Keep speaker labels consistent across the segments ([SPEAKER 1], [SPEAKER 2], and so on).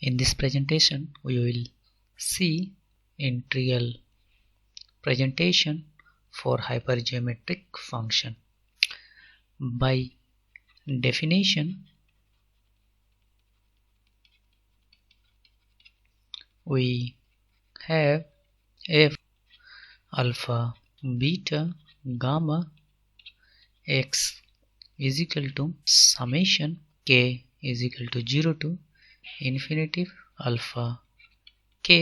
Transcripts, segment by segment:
[SPEAKER 1] In this presentation, we will see integral presentation for hypergeometric function. By definition, we have f alpha, beta, gamma, x is equal to summation k is equal to 0 to infinity alpha k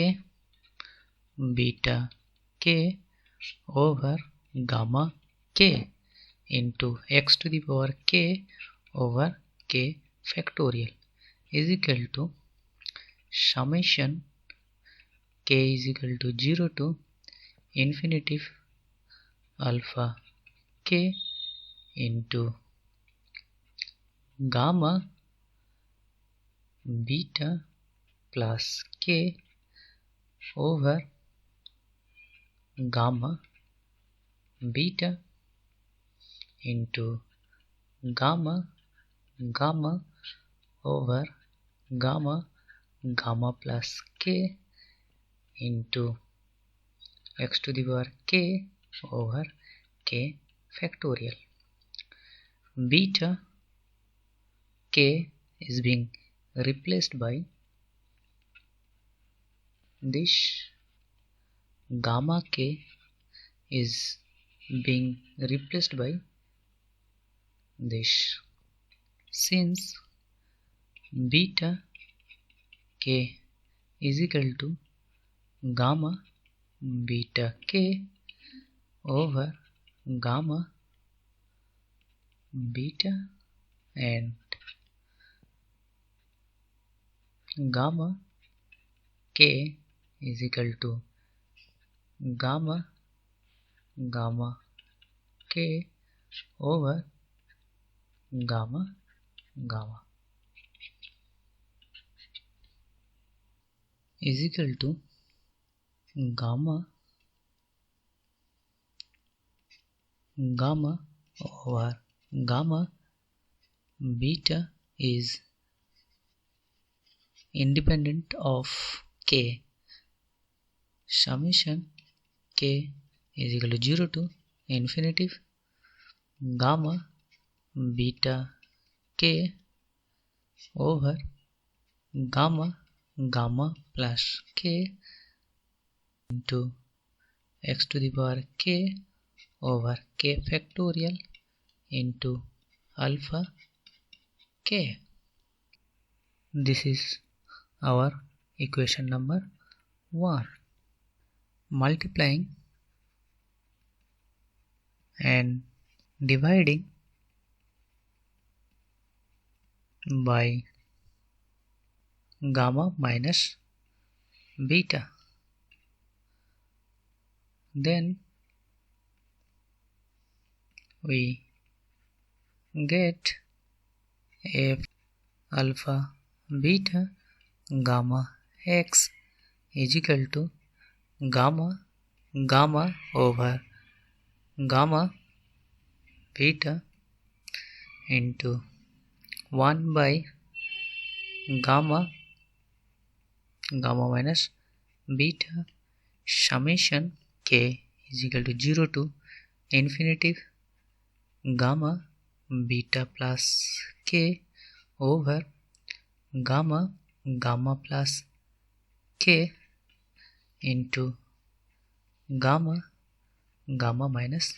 [SPEAKER 1] beta k over gamma k into x to the power k over k factorial is equal to summation k is equal to 0 to infinity alpha k into gamma beta plus k over gamma beta into gamma over gamma plus k into x to the power k over k factorial. Beta k is being replaced by this, gamma k is being replaced by this. Since beta k is equal to gamma beta k over gamma beta and gamma k is equal to gamma k over gamma is equal to gamma over gamma beta is independent of k. Summation k is equal to 0 to infinity gamma beta k over gamma plus k into x to the power k over k factorial into alpha k. This is our equation number 1. Multiplying and dividing by gamma minus beta, then we get f alpha beta gamma x is equal to gamma over gamma beta into 1 by gamma minus beta summation k is equal to 0 to infinity gamma beta plus k over gamma plus k into gamma minus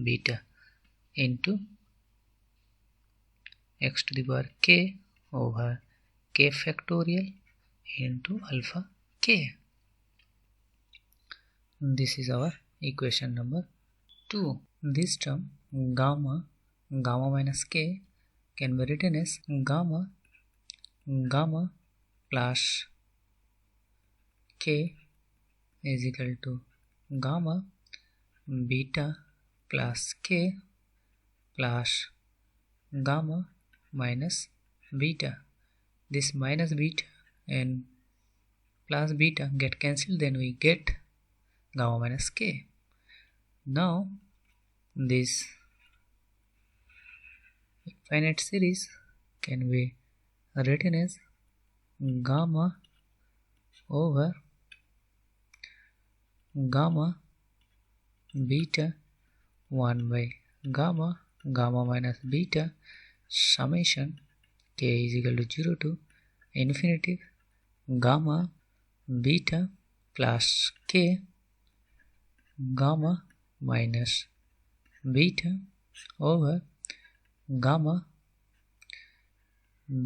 [SPEAKER 1] beta into x to the power k over k factorial into alpha k. This is our equation number 2. This term gamma minus k can be written as gamma plus k is equal to gamma beta plus k plus gamma minus beta. This minus beta and plus beta get cancelled, then we get gamma minus k. Now this infinite series can be written as gamma over gamma beta 1 by gamma minus beta summation k is equal to 0 to infinity gamma beta plus k gamma minus beta over gamma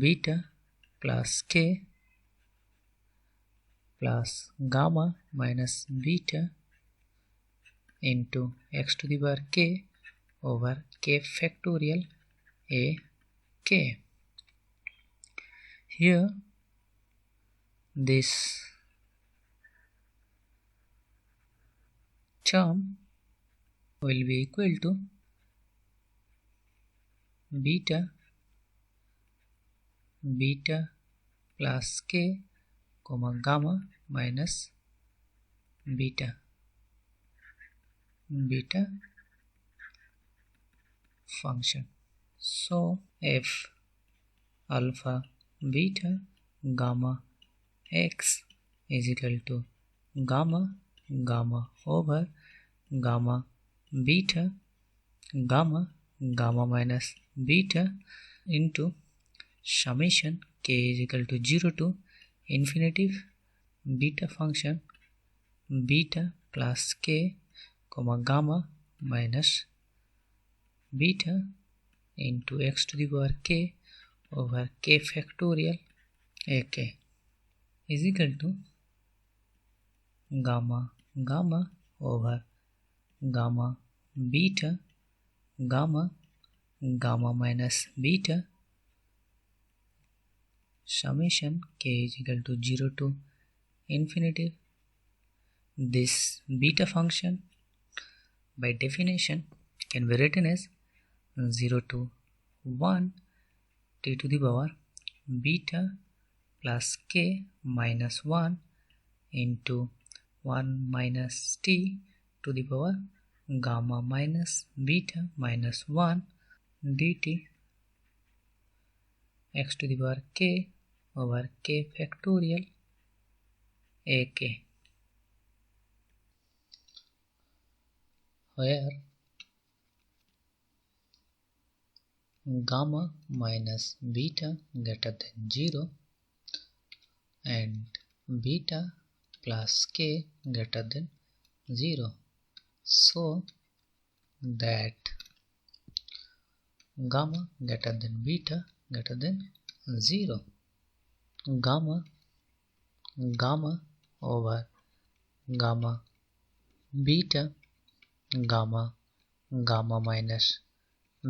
[SPEAKER 1] beta plus k plus gamma minus beta into x to the power k over k factorial a k. Here this term will be equal to beta plus k comma gamma minus beta function. So f alpha beta gamma x is equal to gamma over gamma beta gamma minus beta into summation k is equal to 0 to infinity beta function beta plus k comma gamma minus beta into x to the power k over k factorial ak is equal to gamma over gamma beta gamma minus beta summation k is equal to 0 to infinity this beta function by definition can be written as 0 to 1 t to the power beta plus k minus 1 into 1 minus t to the power gamma minus beta minus 1 dt x to the power k over k factorial ak, where gamma minus beta greater than 0 and beta plus k greater than 0, so that gamma greater than beta greater than 0 gamma over gamma beta gamma minus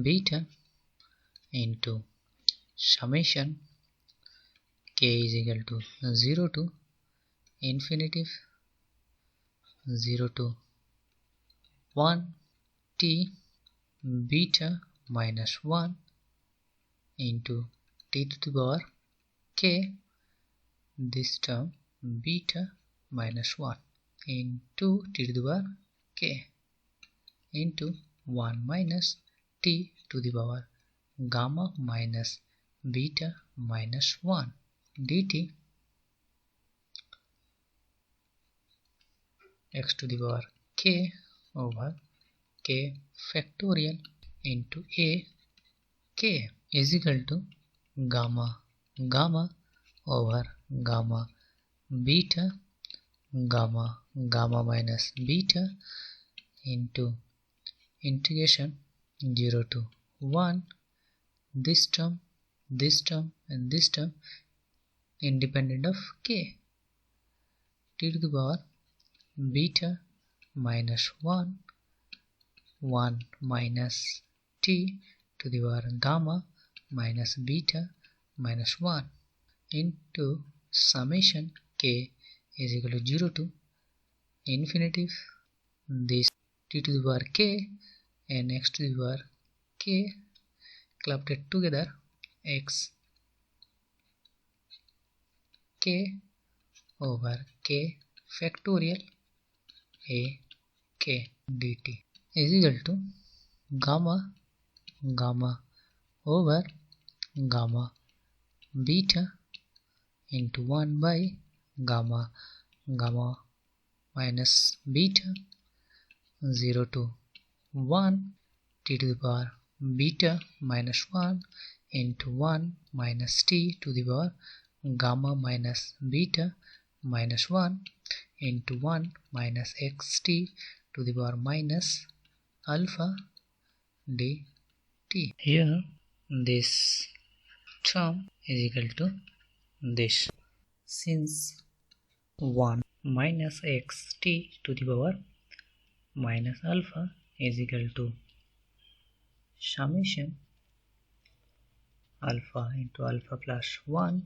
[SPEAKER 1] beta into summation k is equal to 0 to infinity 0 to 1 t beta minus 1 into t to the power k, this term beta minus 1 into t to the power k into 1 minus t to the power gamma minus beta minus 1 dt x to the power k over k factorial into a k is equal to gamma over gamma beta gamma minus beta into integration 0 to 1 this term and this term independent of k t to the power beta minus 1 minus t to the power gamma minus beta minus 1 into summation k is equal to 0 to infinity this t to the power k and x to the power k clubbed together x k over k factorial a k dt is equal to gamma over gamma beta into 1 by gamma minus beta 0 to 1 t to the power beta minus 1 into 1 minus t to the power gamma minus beta minus 1 into 1 minus xt to the power minus alpha dt. Here this term is equal to this. Since 1 minus xt to the power minus alpha is equal to summation alpha into alpha plus 1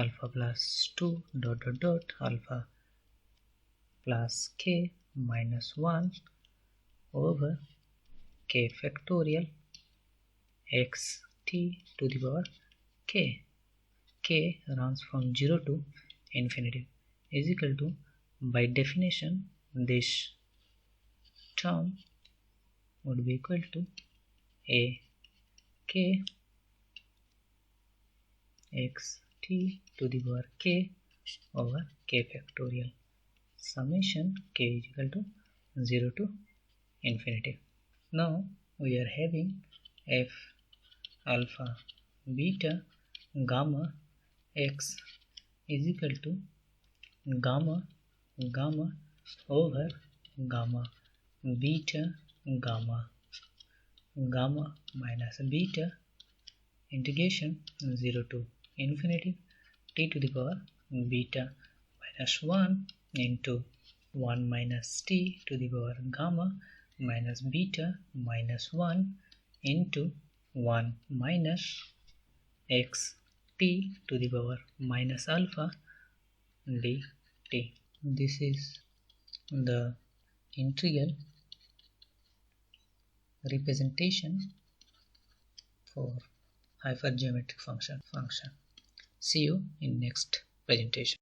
[SPEAKER 1] alpha plus 2 dot alpha plus k minus 1 over k factorial x t to the power k runs from 0 to infinity is equal to, by definition, this term would be equal to a k x t to the power k over k factorial summation k is equal to 0 to infinity. Now we are having f alpha beta gamma x is equal to gamma over gamma beta gamma minus beta integration 0 to infinity t to the power beta minus 1 into 1 minus t to the power gamma minus beta minus 1 into 1 minus x t to the power minus alpha dt. This is the integral representation for hypergeometric function. See you in next presentation.